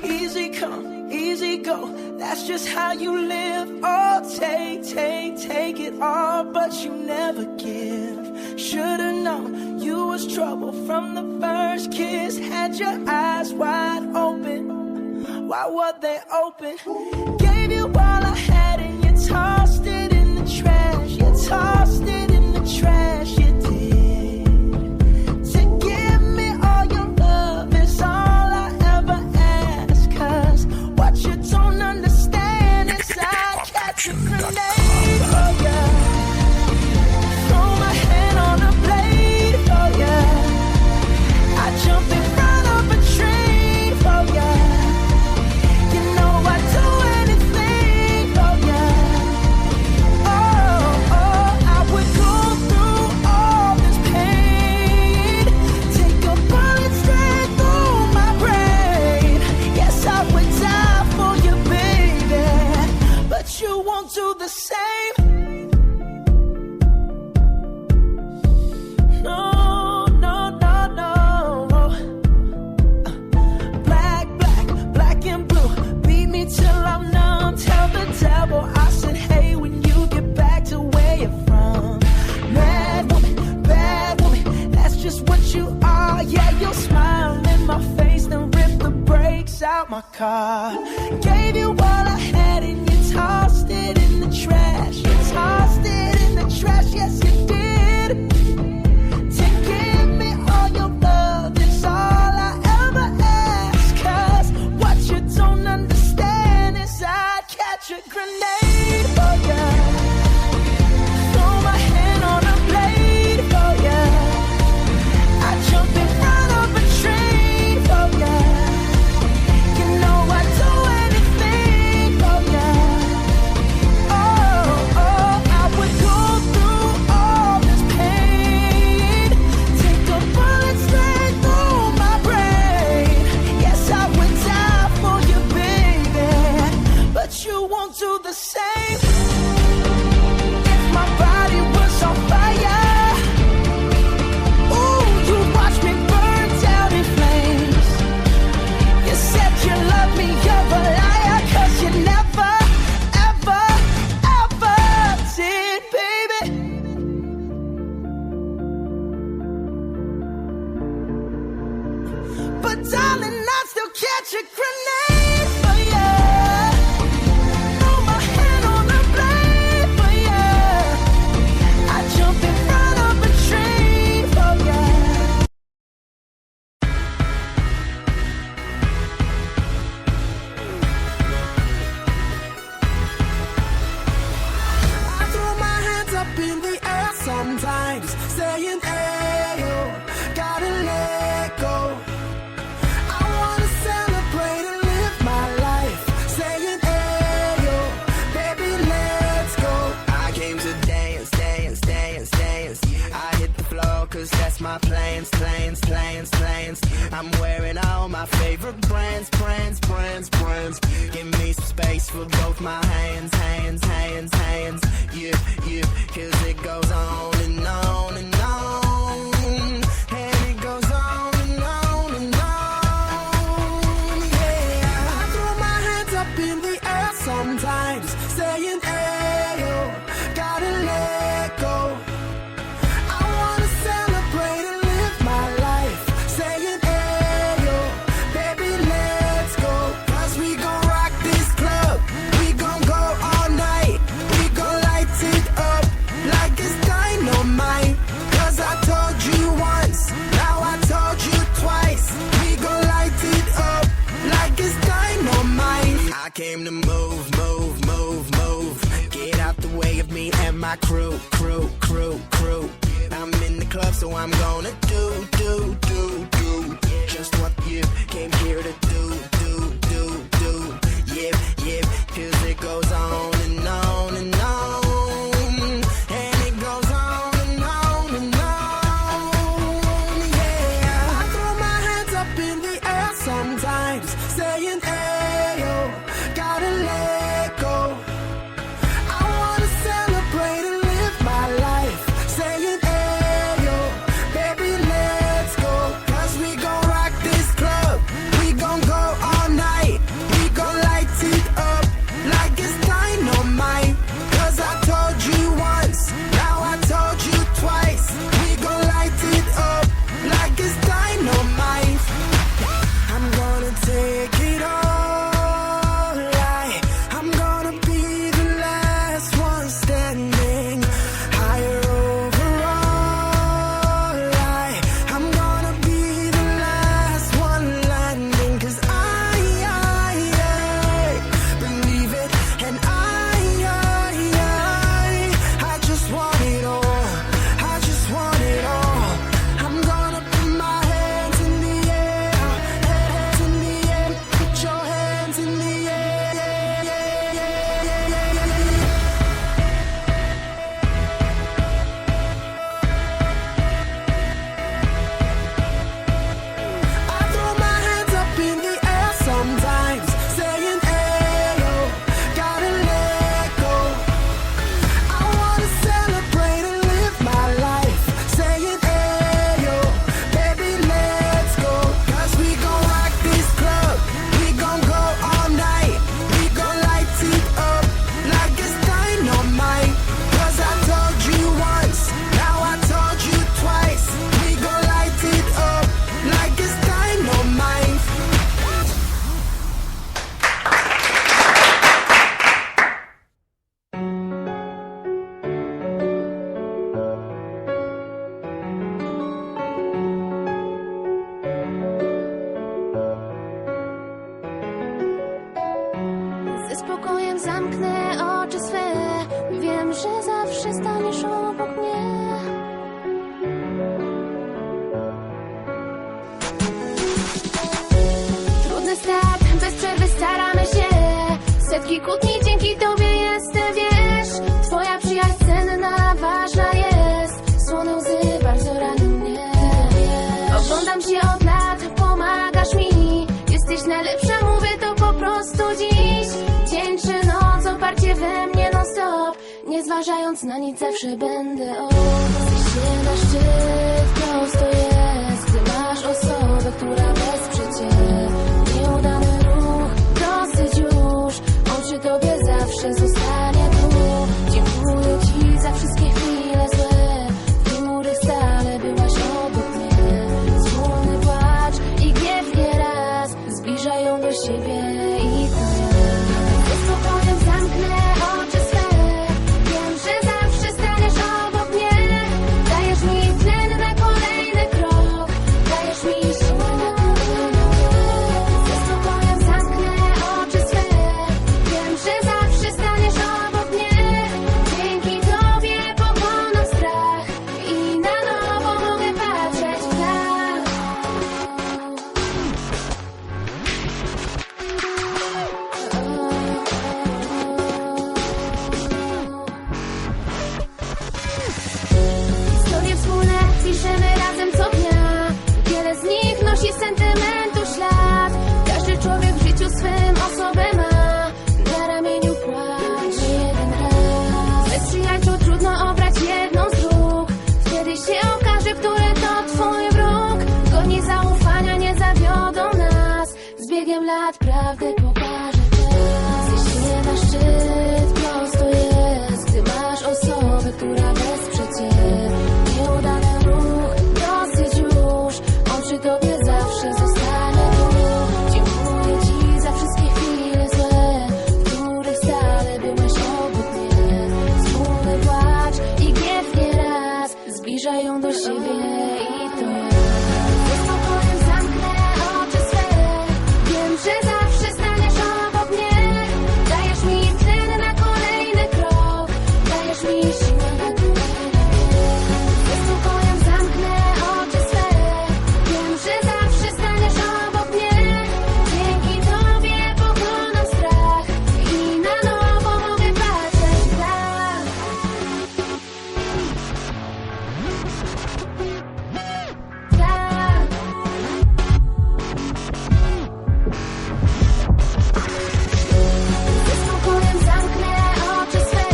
Easy come, easy go, that's just how you live. Oh, take it all, but you never give. Should've known you was trouble from the first kiss. Had your eyes wide open, why were they open? Gave you all I had and you tossed it in the trash. You tossed it in the trash, you did. To give me all your love is all I ever ask. Cause what you don't understand is I catch a grenade for ya. Throw my hand on a blade for ya. I jump in front of a train for ya. You know I'd do anything for ya. Oh, I would go through all this pain. Take a bullet straight through my brain. Yes, I would die for you, baby, but you won't do the same. No, no, no, no. Black and blue. Beat me till I'm numb. Tell the devil I said, hey, when you get back to where you're from. Mad woman, bad woman, that's just what you are. Yeah, you'll smile in my face, then rip the brakes out my car. Gave you all I had and you tossed it in the trash. You tossed it in the trash, yes you did. To give me all your love is all I ever ask. Cause what you don't understand is I'd catch a grenade for ya. Throw my hand on a blade for ya. I jump in front of a train for ya. You know I'd do anything for ya. Oh, I would go through all this pain. Take a bullet straight through my brain. Yes, I would die for you, baby, but you won't do the same. If my body was on fire, ooh, you watch me burn down in flames. You said you love me, you're a liar, cause you never, ever, ever did, baby. But darling, I'd still catch a grenade for ya. Throw my hand on a blade for ya. I jump in front of a train for ya. I throw my hands up in the air sometimes, saying, ayo, gotta let go. I wanna celebrate and live my life, saying, ayo, baby, let's go. I came to dance, dance, dance, dance. I hit the floor cause that's my plans, plans, plans, plans. I'm wearing all my favorite brands, brands, brands, brands. Give me some space for both my hands, hands, hands, hands. Yeah, yeah, cause it goes on and on and on. And it goes on and on and on. Yeah, I throw my hands up in the air sometimes, saying, ayo, gotta let go. I wanna celebrate and live my life, saying, ayo, baby, let's go. Cause we gon' rock this club, we gon' go all night. We gon' light it up like it's dynamite. Cause I told you once, now I told you twice. We gon' light it up like it's dynamite. I came to move, move, move, move. Get out the way of me and my crew, crew, crew, crew. I'm in the club, so I'm gonna do just what you came here to do. Yeah, yeah, cause it goes on and on and on. And it goes on and on and on. Yeah, I throw my hands up in the air sometimes, saying, ayo, gotta let go. I wanna celebrate and live my life, saying, ayo, baby, let's go. Cause we gon' rock this club, we gon' Ze spokojem zamknę oczy swe. Wiem, że zawsze staniesz obok mnie. Trudny start, bez przerwy staramy się. Setki kłótni, dzięki tobie jestem, wiesz. Twoja przyjaźń cenna, ważna jest. Słone łzy bardzo ranią mnie. Oglądam cię od lat, pomagasz mi. Jesteś najlepsza, mówię to po prostu dziś. Dzień czy noc, oparcie we mnie non stop. Nie zważając na nic, zawsze będę Zejście na szczyt, prosto jest. Gdy masz osobę, która wesprze cię. Nieudany ruch, dosyć już. On przy tobie zawsze zostanie tu. Dziękuję ci za wszystkie chwile złe. W chmurych stale byłaś obok mnie. Wspólny płacz i gniew nieraz zbliżają do siebie i to ja. Ze spokojem zamknę oczy swe. Wiem, że zawsze staniesz obok mnie. Dajesz mi tlen na kolejny krok. Dajesz mi siłę na kolejny krok. Ze spokojem zamknę oczy swe. Wiem, że zawsze staniesz obok mnie. Dzięki tobie pokonam strach i na nowo mogę patrzeć w dal. Historie wspólne piszemy razem co dnia. Wiele z nich nosi sentymentu ślad. Każdy człowiek w życiu swym osobę ma. Na ramieniu płacz jeden raz. Bez przyjaciół trudno obrać jedną z dróg. Wtedy się okaże, który to twój wróg. Godni zaufania nie zawiodą nas. Z biegiem lat prawdę pokaże czas. Zejście na szczyt, prosto jest. Gdy masz osobę, która wesprze cię. Nieudany ruch, dosyć już. On przy tobie zawsze zostanie tu. Dziękuję ci za wszystkie chwile złe. W których stale byłeś obok mnie. Wspólny płacz i gniew nieraz zbliżają do siebie i to ja. Ze spokojem zamknę oczy swe. Wiem, że zawsze staniesz obok mnie. Dajesz mi tlen na kolejny krok. Dajesz mi siłę na kolejny krok. Ze spokojem zamknę oczy swe. Wiem, że zawsze staniesz obok mnie. Dzięki tobie pokonam strach i na nowo mogę patrzeć w dal. Ze spokojem zamknę oczy swe.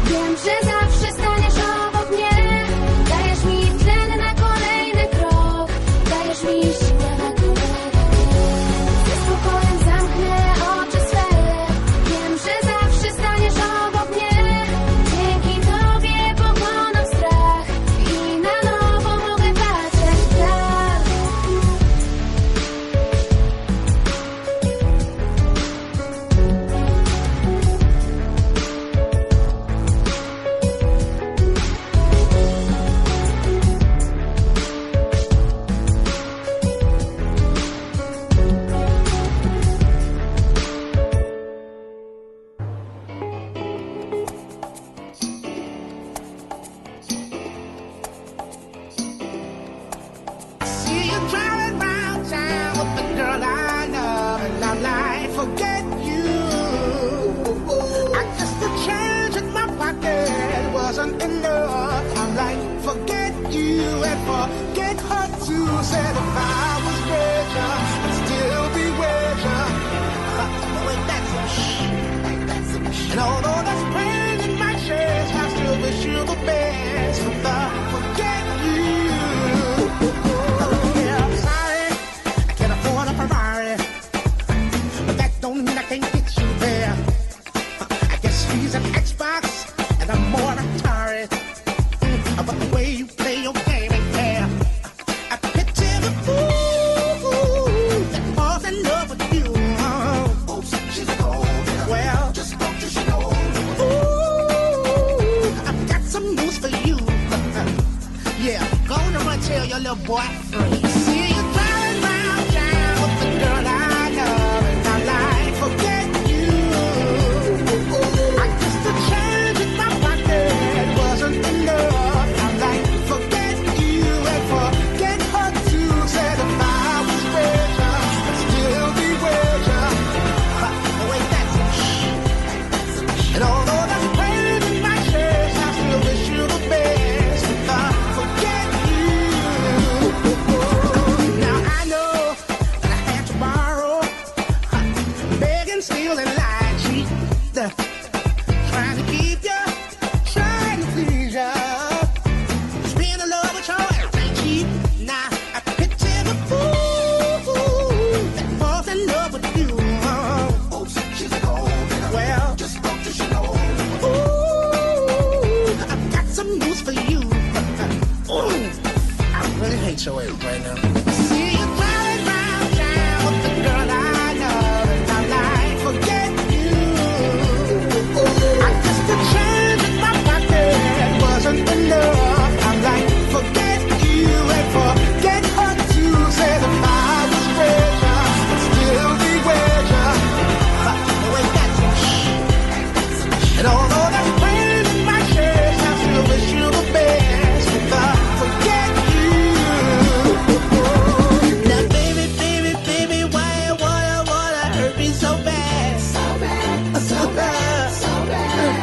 Wiem, że zawsze staniesz obok mnie. Dajesz mi tlen na kolejny krok. Dajesz mi siłę na kolejny krok. Ze spokojem zamknę oczy swe. Wiem, że zawsze staniesz obok mnie. Dzięki tobie pokonam strach i na nowo mogę patrzeć w dal. See you driving round town with the girl I love, and I'm like, forget you. I guess the change in my pocket wasn't enough. I'm like, forget you and forget her too. Said if I was richer, I'd still be richer. Ain't that some shit? Ain't that some shit? And although that's pain in my chest, I still wish you the best. From the forget you. Yeah, I'm sorry, I can't afford a Ferrari, but that don't mean I can't get you there. I guess she's an Xbox and I'm more Atari, but the way you play your game ain't fair. I picture the fool that falls in love with you. Oops, she's a gold digger. Well, just don't you know. Ooh, I've got some news for you. Yeah, go on and run tell your little boy free. See you driving round town with the girl I love, and I'm like, forget you. things feeling like cheap. Trying to keep you, trying to please you. Just being in love with your ass ain't cheap. Now I picture the fool that falls in love with you. Oh, she's cold. Well, just spoke to she know. Ooh, I've got some news for you. Ooh, I really hate your ass right now. See you driving round town with the girl I love, and I'm like, forget you. I guess the change in my pocket wasn't enough. I'm like, forget you and forget her too. Said if I was richer, I'd still be with you. But ain't that some shit? And although that's pain in my chest, I still wish you the best. But forget you. Now baby, baby, baby, why you wanna hurt me so bad? So bad, so bad, so bad.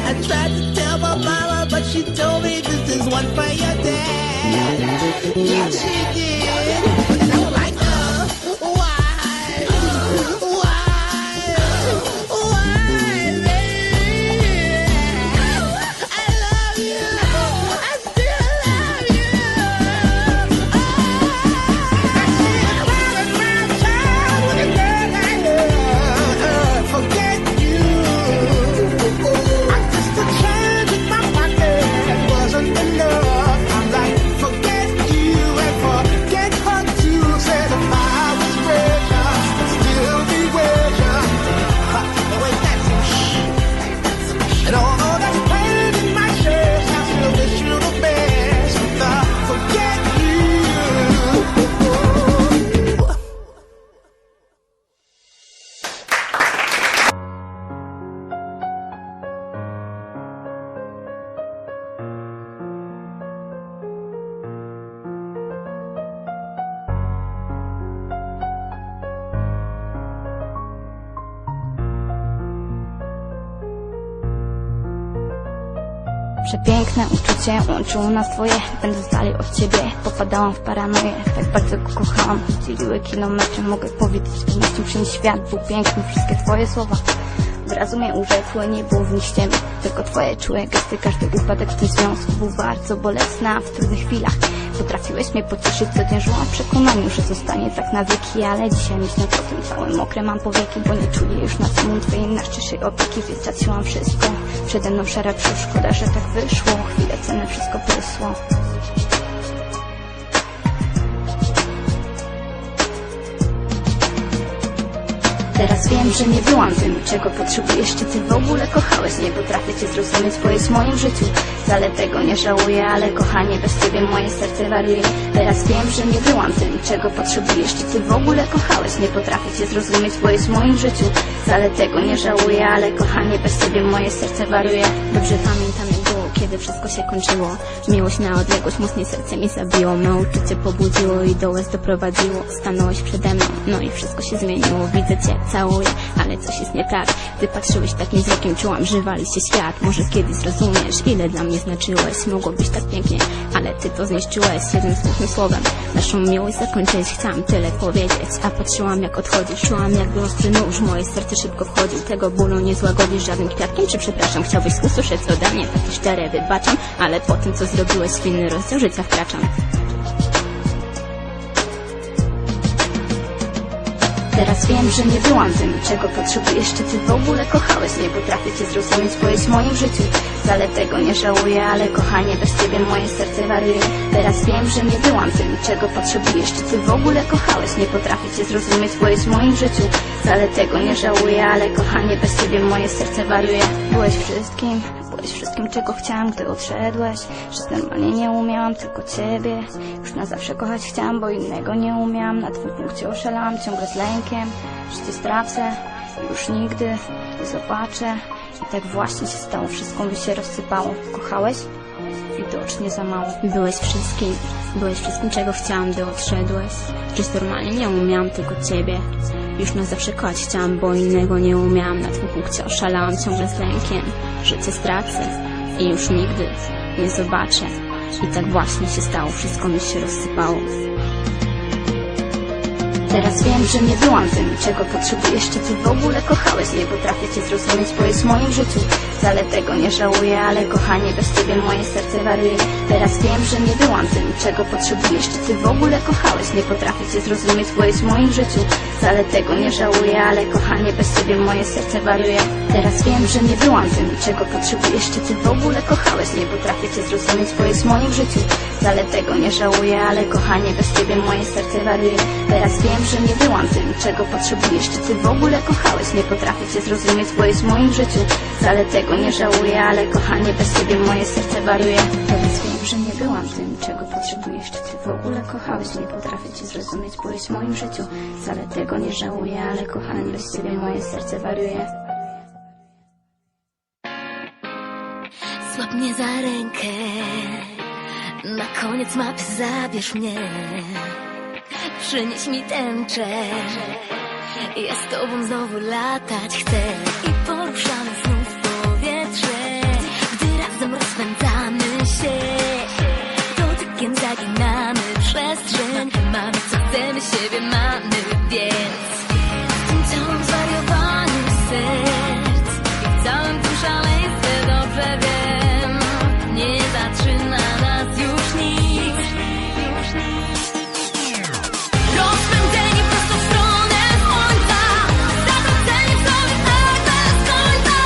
I tried to tell my mama, but she told me this is one for your dad. Yeah, she did. And I'm like, why, baby? I love you. I still love you. I see you driving round town with a girl I love. Forget you. I guess the change in my pocket wasn't enough. I'm like, forget you and forget her too. Said if I was richer, I'd still be with you. Ain't that some shit? And although that's pain in my chest, I still wish you the best. Forget you. Przepiękne uczucie łączyło nas dwoje. Będąc dalej od ciebie popadałam w paranoję. Tak bardzo go kochałam, dzieliły kilometry. Mogę powiedzieć z pewnością, wszędzie świat był piękny. Wszystkie twoje słowa od razu mnie urzekły. Nie było w nich ściemy, tylko twoje czułe gesty. Każdy upadek w tym związku był bardzo bolesny, a w trudnych chwilach potrafiłeś mnie pocieszyć. Codziennie żyłam w przekonaniu, że zostanie tak na wieki. Ale dzisiaj myślę o tym, całe mokre mam powieki, bo nie czuję już na samym twojej najszczerszej opieki. Więc straciłam wszystko, przede mną szara krzyż. Szkoda, że tak wyszło, chwilę cenę wszystko prysło. Teraz wiem, że nie byłam tym, czego potrzebujesz. Czy ty w ogóle kochałeś? Nie potrafię cię zrozumieć, bo jest w moim życiu. Wcale tego nie żałuję, ale kochanie, bez ciebie moje serce wariuje. Teraz wiem, że nie byłam tym, czego potrzebujesz. Czy ty w ogóle kochałeś? Nie potrafię cię zrozumieć, bo jest w moim życiu. Wcale tego nie żałuję, ale kochanie, bez ciebie moje serce wariuje. Dobrze pamiętam, jak było, kiedy wszystko się kończyło. Miłość na odległość mocniej serce mi zabiło. Me uczucie pobudziło i do łez doprowadziło. Stanąłeś przede mną, no i wszystko się zmieniło. Widzę cię, całuję, ale coś jest nie tak. Gdy patrzyłeś takim wzrokiem, czułam, że wali się świat. Może kiedyś zrozumiesz, ile dla mnie znaczyłeś. Mogło być tak pięknie, ale ty to zniszczyłeś jednym smutnym słowem. Naszą miłość zakończyć, chciałam tyle powiedzieć. A patrzyłam, jak odchodzisz, czułam, jakby ostry nóż moje serce szybko wchodził. Tego bólu nie złagodzisz żadnym kwiatkiem czy przepraszam. Chciałbyś usłyszeć ode mnie takie szczere wybaczam, ale po tym, co zrobiłeś, w inny rozdział życia wkraczam. Teraz wiem, że nie byłam tym, czego potrzebujesz. Czy ty w ogóle kochałeś? Nie potrafię cię zrozumieć, bo jest w moim życiu. Wcale tego nie żałuję, ale kochanie, bez ciebie moje serce wariuje. Teraz wiem, że nie byłam tym, czego potrzebujesz. Czy ty w ogóle kochałeś? Nie potrafię cię zrozumieć, bo jest w moim życiu. Wcale tego nie żałuję, ale kochanie, bez ciebie moje serce wariuje. Byłeś wszystkim, czego chciałam, gdy odszedłeś. Żyć normalnie nie umiałam, tylko ciebie. Już na zawsze kochać chciałam, bo innego nie umiałam. Na twoim punkcie oszalałam, ciągle z lękiem, że cię stracę i już nigdy nie zobaczę. I tak właśnie się stało, wszystko mi się rozsypało. Kochałeś? Widocznie za mało. Byłeś wszystkim, czego chciałam, gdy odszedłeś. Żyć normalnie nie umiałam, tylko ciebie. Już na zawsze kochać chciałam, bo innego nie umiałam. Na twoim punkcie oszalałam, ciągle z lękiem, że cię stracę i już nigdy nie zobaczę. I tak właśnie się stało, wszystko mi się rozsypało. Teraz wiem, że nie byłam tym, czego potrzebujesz. Czy ty w ogóle kochałeś? Nie potrafię cię zrozumieć, bo jest w moim życiu. Wcale tego nie żałuję, ale kochanie, bez ciebie moje serce wariuje. Teraz wiem, że nie byłam tym, czego potrzebujesz. Czy ty w ogóle kochałeś? Nie potrafię cię zrozumieć, bo jest w moim życiu. Wcale tego nie żałuję, ale kochanie, bez ciebie moje serce wariuje. Teraz wiem, że nie byłam tym, czego potrzebujesz. Czy ty w ogóle kochałeś? Nie potrafię cię zrozumieć, bo jest w moim życiu. Wcale tego nie żałuję, ale kochanie, bez ciebie moje serce wariuje. Teraz wiem, że nie byłam tym, czego potrzebujesz. Czy ty w ogóle kochałeś? Nie potrafię cię zrozumieć, bo jest w moim życiu. Wcale tego nie żałuję, ale kochanie, bez ciebie moje serce wariuje. Teraz wiem, że nie byłam tym, czego potrzebujesz. Czy ty w ogóle kochałeś? Nie potrafię cię zrozumieć, bo jest w moim życiu. Wcale tego nie żałuję, ale kochanie, bez ciebie moje serce wariuje. Złap mnie za rękę, na koniec mapy zabierz mnie. Przynieś mi tęczę, ja z tobą znowu latać chcę. I poruszamy znów powietrze, gdy razem rozpędzamy się. Dotykiem zaginamy przestrzeń, mamy co chcemy, siebie mamy, więc w tym całym zwariowaniu serc i w całym tym szaleństwie dobrze wiem, nie zatrzyma nas już nic. Rozpędzeni prosto w stronę słońca, zatraceni w sobie tak bez końca.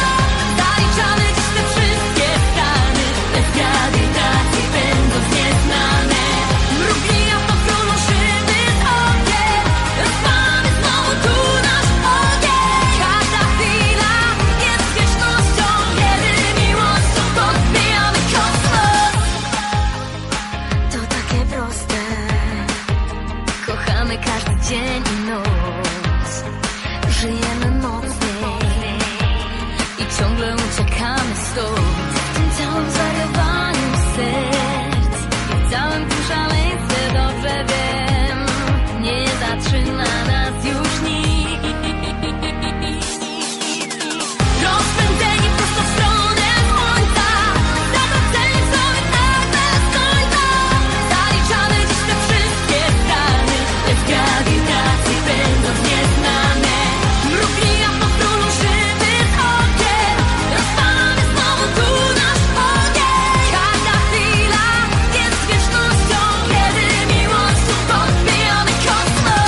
Zaliczamy dziś te wszystkie strany, bez grawitacji będąc nieznane. Mrugnia pokroną szyby z okiem, rozpalamy znowu tu nasz ogień. Każda chwila jest wiecznością, kiedy miłością podbijamy kosmos. To takie proste, kochamy każdy dzień i noc. Żyjemy mocniej i ciągle uciekamy stąd. W tym całym zwariowaniu serc i w całym tym szaleństwie dobrze wiem, nie zatrzyma nas już nic. Rozpędzeni prosto w stronę słońca, zatraceni w sobie tak bez końca. Zaliczamy dziś te wszystkie strany, bez grawitacji będąc nieznane. Mrugnia pokroną szyby z okiem, rozpalamy znowu tu nasz ogień. Każda chwila jest wiecznością, kiedy miłością podbijamy kosmos.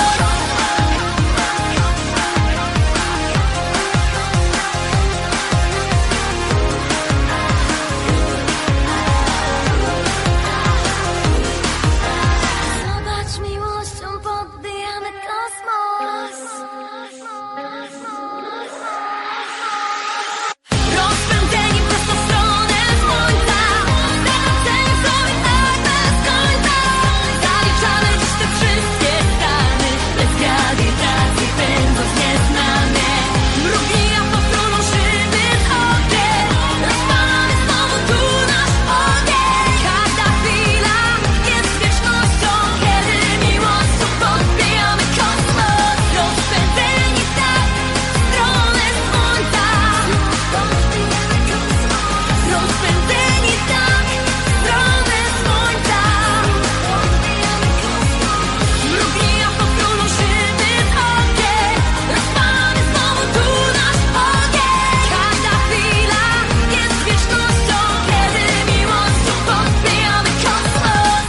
Zobacz, miłością podbijamy kosmos. Rozpędzeni prosto w stronę słońca, zatraceni w sobie tak bez końca. Zaliczamy dziś te wszystkie strany, bez grawitacji będąc nieznane. Mrugnia pokroną szyby z okiem, rozpalamy znowu tu nasz ogień. Każda chwila jest wiecznością, kiedy miłością podbijamy kosmos. Rozpędzeni tak w stronę słońca, rozpędzeni tak w stronę słońca. Mrugnia pokroną szyby z okiem, rozpalamy znowu tu nasz ogień. Każda chwila jest wiecznością, kiedy miłością podbijamy kosmos.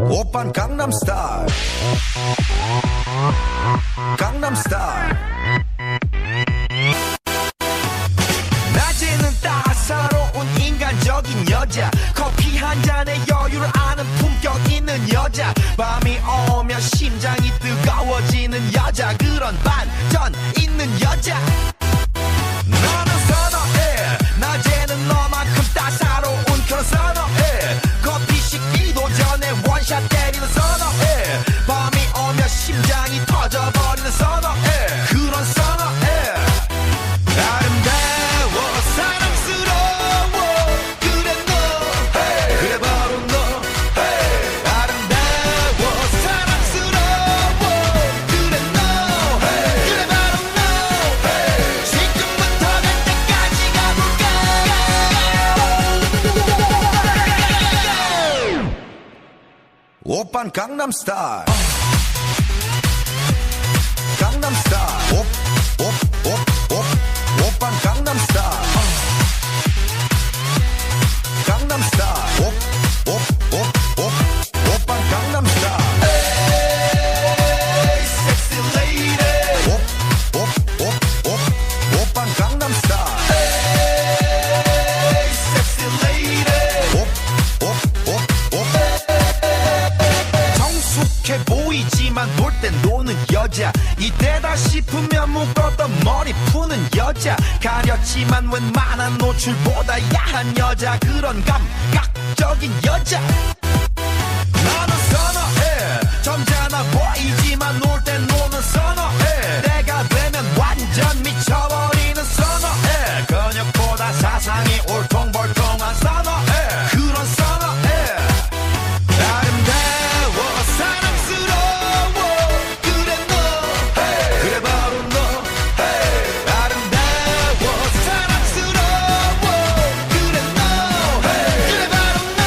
오빤 강남스타일 강남스타일 낮에는 따사로운 인간적인 여자 커피 한 잔에 여유를 아는 품격 있는 여자 밤이 오면 심장이 뜨거워지는 여자 그런 반전 있는 여자 너는 선호해 낮에는 너만큼 따사로운 그런 선호해 커피 식기도 전에 원샷 때리는 선호해 밤이 오면 심장이 터져버리는 선호해 그런 선호해 아름다워 사랑스러워 그래 너 hey. 그래 바로 너 hey. 아름다워 사랑스러워 그래 너 hey. 그래 바로 너 hey. 지금부터 갈 때까지 가볼까 오빤 강남스타일 강남스타일 오빤 강남스타일 강남스타일 오빤 강남스타일 에이 섹시 레이디 오빤 강남스타일 에이 섹시 레이디 성숙해 보이지만 놀 땐 노는 여자 이때다 싶으면 묶었던 머리 푸는 여자 가렸지만 웬만한 노출보다 야한 여자 그런 감각적인 여자 나는 선어해 점잖아 보이지만 놀 땐 노는 선어해 내가 되면 완전 미쳐버리는 선어해 근육보다 사상이 울퉁불퉁한 선어해 그런 선어해 아름다워 사랑스러워 그래 너 그래 바로 너 아름다워 사랑스러워 그래 너 그래 바로 너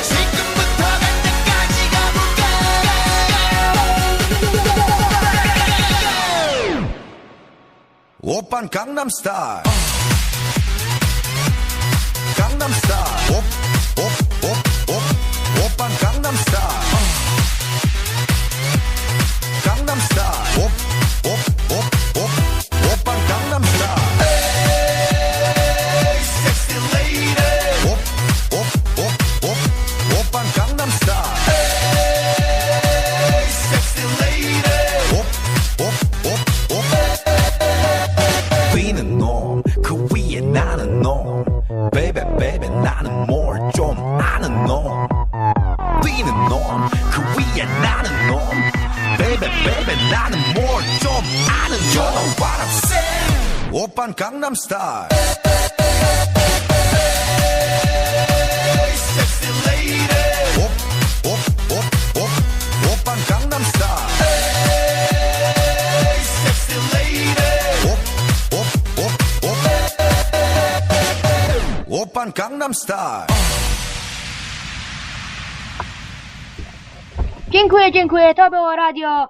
지금부터 갈 때까지 가볼까 오빤 강남스타일 강남스타일 오빤 강남스타일 강남스타일 오빤 강남스타일 에이 섹시 레이디 오빤 강남스타일 에이 섹시 레이디 위는 놈그 위에 나는 놈 베이베 베이베 나는 뭘 좀 아는 놈 위는 놈그 위에 나는 놈 베이베 베이베 나는 뭘 좀 아는 놈 You know what I'm saying 오빤 강남스타일 에이 섹시 레이디 오빤 강남스타일 에이 섹시 레이디 오빤 강남스타일 Dziękuję, to było radio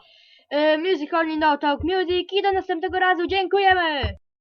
Muzic Only, no talk music i do następnego razu, dziękujemy!